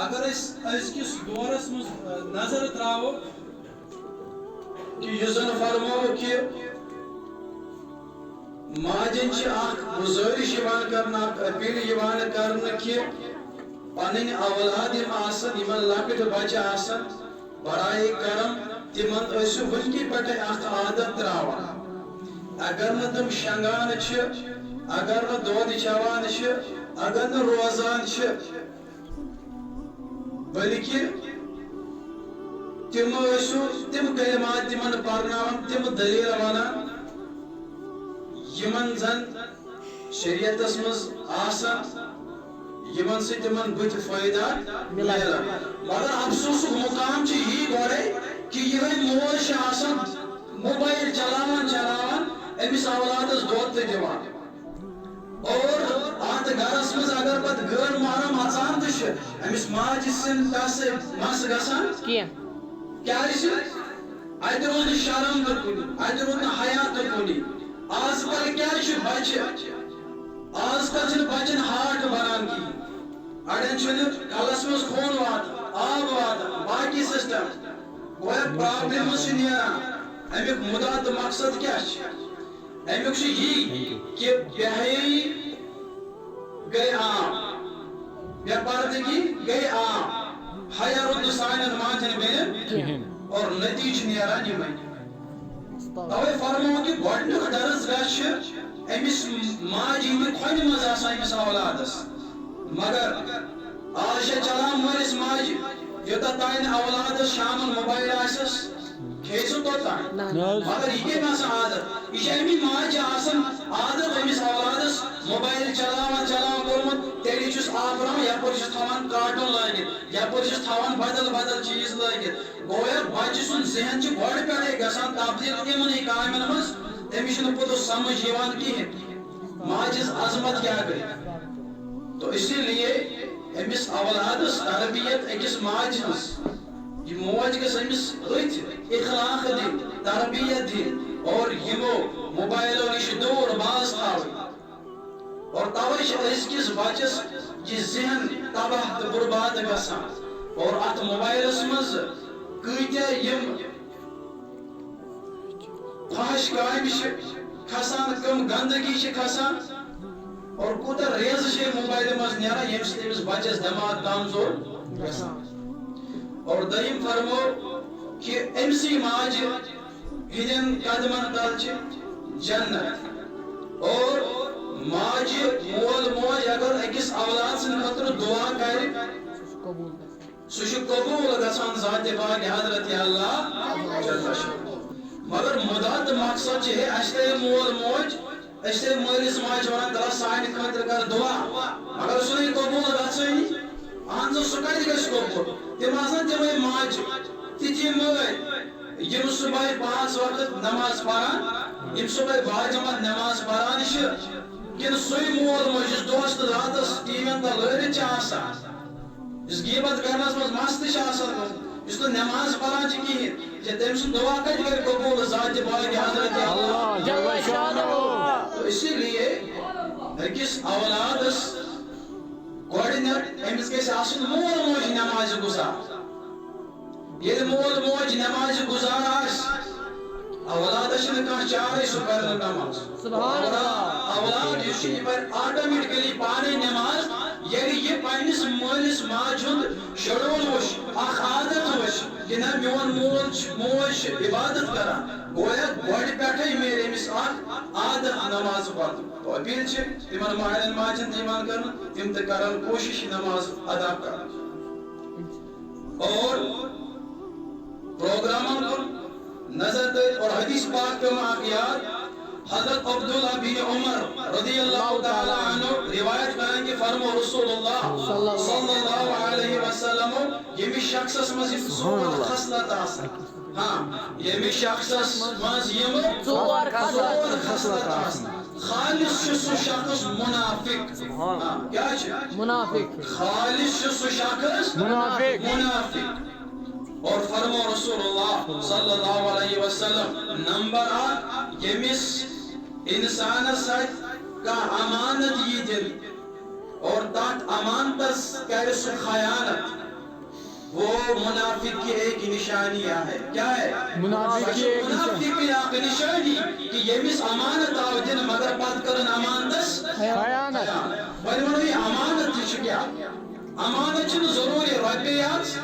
اگر أزکِس دورس منٛز نظر تراوو کہ یہ زن فرمو کہ ماجن چھ اخ گزارش یوان کرنا اخ اپیل یوان کرنا کہ پنن اولاد یم آسن یمن لکٹ بچہ آسن برائے کرم تمن ٲسِو ونکی پٮ۪ٹھے اخ عادت تراوان اگر نہ تم شنگان چھ اگر نہ دود چوان چھ اگر نہ روزان چھ بلکہ تم ٲسِو تم کلمات تمن پرناوان تم دلیل ونان یمن زن شریعتس مز آسان یمن سے تمن بت فائدہ ملان مگر افسوسک مقام چھ یہ گوڑے کہ یہ مول چھ آسان موبائل چلاوان امس اولادس دود تہ دِوان اور ات گرس مز اگر پت غیر محرم اژان تہ چھ امس ماجہ سن تس مس گژھان کیازِ اتہ روٗد نہٕ شرم تہ کُنہِ اتہ روٗد نہٕ حیا تہ کُنہِ آز کل کیا چھ بچہ آز کل چھ بچن ہارٹ بنان کی اڑین چھ کلس مز خون وات آب وات باقی سسٹم گویا پرابلم چھ نیران امیک مدعا تہ مقصد کیا چھ امیک چھ یہ کہ بے حیائی گئی عام بے پردگی گئی عام حیا روٗد سانین ماجن بیٚنٮ۪ن اور نتیجہ نیران یمے توے فرمو کہ گۄڈنیُک درسگاہ چھ امس ماجہ ہٕنٛدِ کھۄنہِ منٛز آسان أمِس اولادس مگر آز چھ چلان مٲلِس ماجہِ یوٚتتھ تانۍ اولادس شامن موبایل آسٮ۪س کھیٚیہِ سُہ توٚتانۍ مگر یہِ کٔمۍ آسان عادت یہِ چھِ امی ماجہِ آسان عادت أمِس اولادس موبایل چلاوان کوٚرمُت تیٚلہِ چھُس آپراوان یپٲرۍ چھُس تھاوان کارٹوٗن لٲگِتھ یپٲرۍ چھُس تھاوان بدل بدل چیٖز لٲگِتھ گویا بچہ سُنٛد ذہن چھُ گۄڈٕ پٮ۪ٹھے گژھان تبدیل یِمنٕے کامٮ۪ن منٛز تٔمِس چھُنہٕ پوٚتُس سمجھ یِوان کِہیٖنۍ ماجہِ ہٕنٛز عظمت کیٛاہ گٔے تو اسی لیے أمِس اولادس تربیت أکِس ماجہِ ہٕنٛز یہ موج گژھِ أمِس أتھۍ اخلاق دِنۍ تربیت دِنۍ اور یِمو موبایلو نِش دوٗر باز تھاوٕنۍ اور توے چھِ أزکِس بچس یہِ ذہن تباہ تہٕ برباد گژھان اور اتھ موبایلس منٛز کۭتیاہ یم خواہش کامہِ چھِ کھسان کم گندگی چھِ کھسان اور کوٗتاہ ریزٕ چھِ موبایلہِ منٛز نیران ییٚمہِ سۭتۍ أمِس بچس دٮ۪ماغ کمزور گژھان اور دوٚیِم فرمو کہ أمسٕے ماجہِ ہٕنٛدٮ۪ن قدمن تل چھِ جنت اور ماجہِ مول موج اگر أکِس اولاد سٕنٛدِ خٲطرٕ دعا کرِ سُہ چھُ قبوٗل گژھان ذاتِ پاک حضرت اللہ جل شانہ مگر مدعا تہٕ مقصد چھِ ہے اَسہِ تھٲیو مول موج أسۍ تھٲیو مٲلِس ماجہِ ونان تلا سانہِ خٲطرٕ کر دعا مگر سُہ نٕے قبوٗل گژھٲنی اہن سا سُہ کتہِ گژھِ قبوٗل تِم آسان تِمے ماجہِ تِتھی مٲلۍ یِم صبحٲے 5 وقت نماز پران یِم صبحٲے باجماعت نماز پران چھِ کِنہٕ سُے مول موج یُس دۄہس تہٕ راتس ٹی وی ین تل لٲرِتھ چھِ آسان یُس غیبت کرنس منٛز مست چھِ آسان یُس نہٕ نماز پران چھِ کِہیٖنۍ چھِ تٔمۍ سُنٛد دعا کتہِ کرِ قبوٗل ذاتِ پاک حضرت اللہ جل شانہ تو اسی لیے أکِس اولادس گۄڈٕنیتھ أمِس گژھِ آسُن مول موج نمازِ گُزار ییٚلہِ مول موج نمازِ گُزار آسہِ اولادس چھنہٕ کانٛہہ چارے سُہ پرِ نہٕ نماز اولاد یُس چھُ یہِ پرِ آٹومیٹکلی پانے نماز ییٚلہِ یہِ پننِس مٲلِس ماجہِ ہُنٛد شیڈوٗل وٕچھِ اکھ عادت وٕچھِ کہ نہ میون مول موج چھِ عبادت کران گویا گۄڈٕ پٮ۪ٹھے میلہِ أمِس اکھ عادت نماز پرنُک تو اپیل چھِ تِمن مالٮ۪ن ماجٮ۪ن تہِ یِوان کرنہٕ تِم تہِ کرن کوٗشش نماز ادا کرنٕچ اور پروگرامن کُن نظر دٲرِتھ اور حدیث پاک پیوٚم اکھ یاد حضرت عبداللہ بن عمر رضی اللہ تعالیٰ عنہ روایت کران کہ فرمو رسول اللہ صلی اللہ علیہ وسلم ییٚمِس شخصس منٛز یِم ژور خصلت آسان ہاں ییٚمِس شخصس منٛز یِم ژور خصلت آسان خالص چھُ سُہ شخص منافق کیٛاہ چھُ منافق خالص چھُ سُہ شخص منافق اور فرمو رسول اللہ صلی اللہ علیہ وسلم نمبر 1 ییٚمِس انسانس سۭتۍ کانٛہہ امانت یی دِنہٕ اور تتھ امانتس کرِ سُہ خیانت وہ منافق کی ایک نشانیاں ہے. کیا ہے؟ منافق کی ایک منافق کی ایک نشانی کہ یمس امانت آو دن مگر پت کرن امانتس خیانت. وی امانت تہ کیا؟ امانت چھنہ ضروری رۄپیہِ یاژ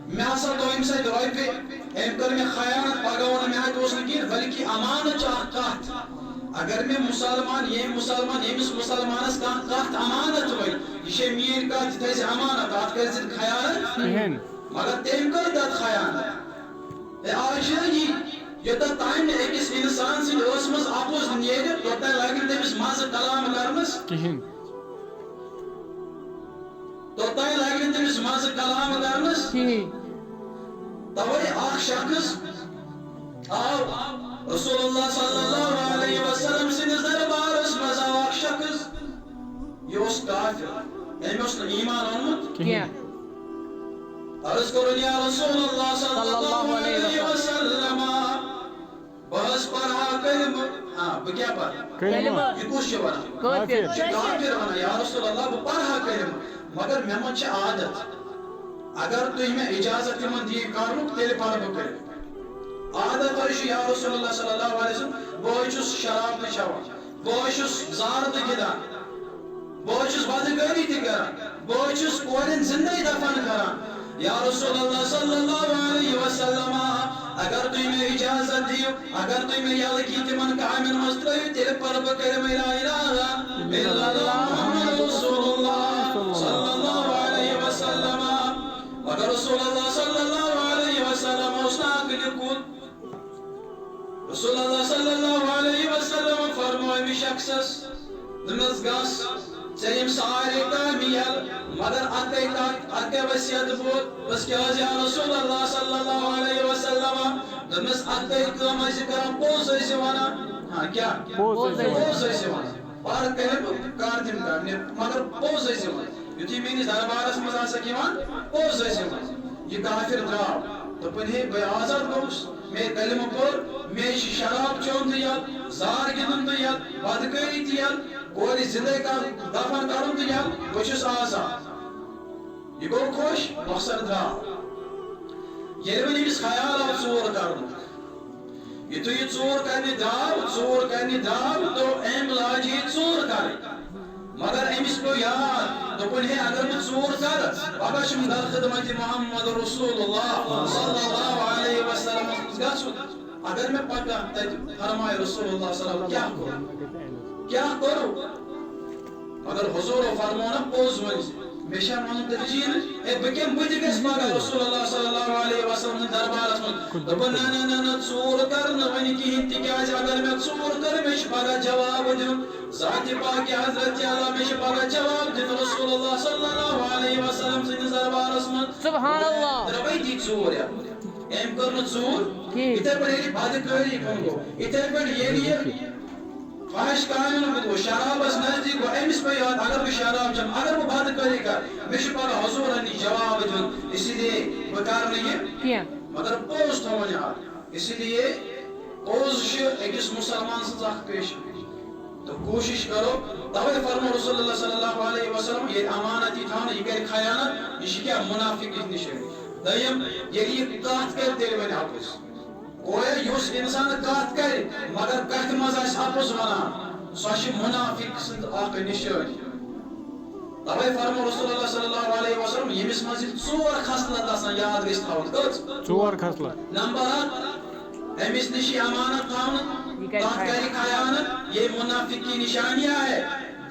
مےٚ ہسا دوٚو أمۍ سۭتۍ رۄپیہِ أمۍ کٔر مےٚ خیانت پگاہ ووٚن مےٚ اَتہِ اوس نہٕ کِہیٖنۍ بلکہِ امانت چھُ اکھ کتھ. اگر مےٚ مسلمان ییٚمِس مسلمانس کانٛہہ کتھ امانت ؤنۍ یہِ چھے میٲنۍ کتھ یہِ تھٲیزِ امانت اتھ کٔرۍ زِ خیانت کِہیٖنۍ. مگر تٔمۍ کٔر تتھ خیانت. آز چھُ یہِ یوٚتتھ تام نہٕ أکِس انسان سٕنٛدِ ٲسہٕ منٛز اپُز نیرِ توٚتام لگہِ نہٕ تٔمِس مزٕ کلام کرنس کِہیٖنۍ. توٚتام لگہِ نہٕ تٔمِس مزٕ کلام کرنس کِہیٖنۍ. توے اکھ شخص آو رسول اللہ صلی اللہ علیہ وسلم سندس دربارس مز آو اکھ شخص یہ اوس کافر أمۍ اوس نہٕ ایمان اوٚنمُت کینٛہہ. عرض کرن یا رسول اللہ صلی اللہ علیہ وسلم بہٕ پرہا کلمہ بہٕ کیٛاہ پرٕ کلمہ. یہ کُس چھُ ونان کٲفر. یہ چھُ کافر ونان یا رسول اللہ بہٕ پرہا کلمہ مگر مےٚ منٛز چھِ عادت اگر تُہۍ مےٚ اجازت یِمن دِیِو کرنُک تیٚلہِ پرٕ بہٕ کلمہ. عادت حظ چھُ یا رسول اللہ صلی اللہ علیہ وسلم بہٕ حظ چھُس شراب تہِ چٮ۪وان بہٕ حظ چھُس زارٕ تہِ گِنٛدان بہٕ حظ چھُس بدکٲری تہِ کران بہٕ حظ چھُس کورٮ۪ن زندے دفن کران. یا رسول اللہ صلی اللہ علیہ وسلم اگر تُہۍ مےٚ اجازت دِیِو اگر تُہۍ مےٚ یلہٕ کی تِمن کامٮ۪ن منٛز ترٲیِو تیٚلہِ پرٕ بہٕ کلمہ لا الہ الا اللہ محمد رسول اللہ صلی اللہ علیہ وسلم. مگر رسول اللہ صلی اللہ علیہ وسلم اوس نہٕ عقلہِ کُن. رسول اللہ صلی اللہ علیہ وسلم فرموو أمِس شخصس دوٚپنس گژھ ژےٚ یِم سارے کامہِ یلہٕ مگر اکے کتھ اکے وصیت بوٗز بس کیٛاہ حظ یا رسول اللہ صلی اللہ علیہ وسلم دوٚپنس اکے کٲم ٲسۍ کران پوٚز ٲسۍ ونان کیٛاہ پوٚز ٲسۍ ونان. پوٚز ٲسۍ ونان پرٕ کلمہ کر تِم کرنہِ مگر پوٚز ٲسۍ ونان یُتھُے میٲنِس دربارس منٛز آسکھ یِوان پوٚز ٲسۍ ونان. یہِ کافر درٛاو دوٚپُن ہے بہٕ آزاد گوٚوُس مےٚ کلمہ پوٚر مےٚ چھُ شراب چیوٚن تہِ یلہٕ زار گِنٛدُن تہِ یلہٕ بدکٲری تہِ یلہٕ کورِ زندے دفن کرُن تہِ یلہٕ بہٕ چھُس آزاد. یہ گوٚو خۄش مۄخصر درٛاو. ییٚلہِ وۄنۍ أمِس خیال آو ژوٗر کرنُک یُتھُے یہِ ژوٗر کرنہِ درٛاو تو أمۍ لاجہِ یہِ ژوٗر کرٕنۍ مگر أمِس پیوٚو یاد دوٚپُن ہے اگر بہٕ ژوٗر کرٕ پگاہ چھُم در خدمتِ محمد رسول اللہ صلی اللہ علیہ وسلم گژھُن. اگر مےٚ پگاہ تتہِ فرمایہِ رسول اللہ صلی اللہ کیٛاہ کوٚر کیٛاہ کوٚرُو مگر حضوٗرو فرموو نہ پوٚز ؤنۍ زِ مےٚ چھا وَنُن ترجیح ہے بہٕ تہِ گژھٕ پگاہ رسول اللہ صلی اللہ علیہ وسلم سٕنٛدِس دربارس منٛز دوٚپُن نہ ژوٗر کر نہٕ وۄنۍ کِہیٖنۍ تِکیٛازِ اگر مےٚ ژوٗر کٔر مےٚ چھُ پگاہ جواب دیُن ذاتِ پاکہِ حضرتِ اللہ مےٚ چھُ پگاہ جواب دیُن رسول اللہ صلی اللہ علیہ وسلم سٕنٛدِس دربارس منٛز. سبحان اللہ. دربٲتی ژوٗر أمۍ کٔر نہٕ ژوٗر یِتھے پٲٹھۍ ییٚلہِ بدکٲری کُن گوٚو یِتھے پٲٹھۍ ییٚلہِ یہِ فحش کامٮ۪ن کُن گوٚو شرابس نزدیٖک گوٚو أمِس پیوٚو یاد اگر بہٕ شراب چٮ۪مہٕ اگر بہٕ بدکٲری کرٕ مےٚ چھُ پگاہ حضوٗرن نِش جواب دیُن اسی لیے بہٕ کرٕ نہٕ یہِ کینٛہہ. مگر پوٚز تھاوُن یاد اسی لیے پوٚز چھُ أکِس مُسلمان سٕنٛز اکھ پیشن تو کوشش کرو. توے فرمو رسول اللہ صلی اللہ علیہ وسلم ییٚلہِ امانت یی تھاونہٕ یہِ کرِ خیانت یہِ چھِ کیٛاہ منافقٕچ نِشٲنی. دوٚیِم ییٚلہِ یہِ کتھ کرِ تیٚلہِ وَنہِ اپُز گویا یُس انسان کتھ کرِ مگر کتھِ منٛز آسہِ اپُز ونان سۄ چھِ منافق سٕنٛز اکھ نِشٲنی. توے فرمو رسول اللہ صلی اللہ علیہ وسلم ییٚمِس منٛز یہِ ژور خصلت آسان یاد گژھِ تھاوُن کٔژ ژور خصلت. نمبر اکھ أمِس نِش یی امانت تھاونہٕ تتھ کرِ خیانت یہ منافق کی نشانیاں ہے.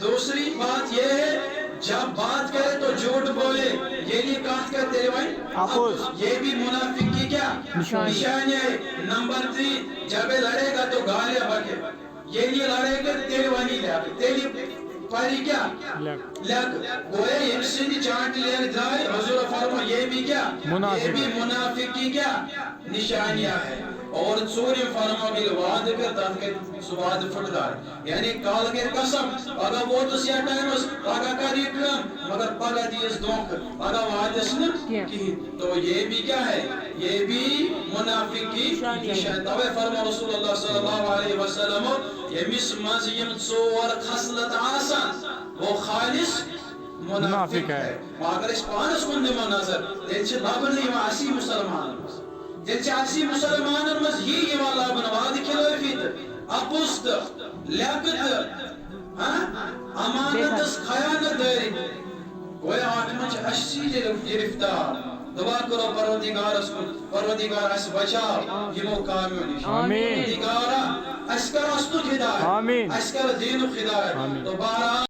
دوسری بات یہ ہے جب بات کرے تو جھوٹ بولے یہ کہت کر تیرے بھائی اپوز یہ بھی منافق کی کیا نشانی ہے. نمبر 3 جب لڑے گا تو گالیاں بکے یہ لڑے گا تیرے وانی لے تیری پاری کیا لگ گویا یہ سندھ چانٹ لے جائے حضور فرما یہ بھی کیا یہ بھی منافق کی کیا نشانیاں ہے. اور ژوٗرِم فرما ییٚلہِ وعدٕ کر تتھ کر سُہ وعدٕ پھٕٹرار یعنی کالہٕ کر قسم پگاہ ووتُس یتھ ٹایمس پگاہ کر یہِ کٲم مگر پگاہ دِیس دھوکہٕ پگاہ واتٮ۪س نہٕ کِہیٖنۍ تو یہ بھی کیا ہے یہ بھی منافق کی نشان. توے فرما رسول اللہ صلی اللہ علیہ وسلم ییٚمِس منٛز یِم ژور خصلت آسان وہ خالص منافق ہے. اگر اس پانس کن دمو نظر تیل چھ لبن یوان اسی مسلمان مز تیل چھ اسی مسلمان مز یہ یوان لبن وعد خلافی تہ اپوز تہ لیاقت امانت خیانت داری گویا آٹھ من چھ اسی گرفتار. دعا کرو پروردگارس کن پروردگار اس بچاو یمو کامیو نش. آمین. پروردگارا اس کر استو ہدایت آمین. اس کر دین و ہدایت. تو بہرحال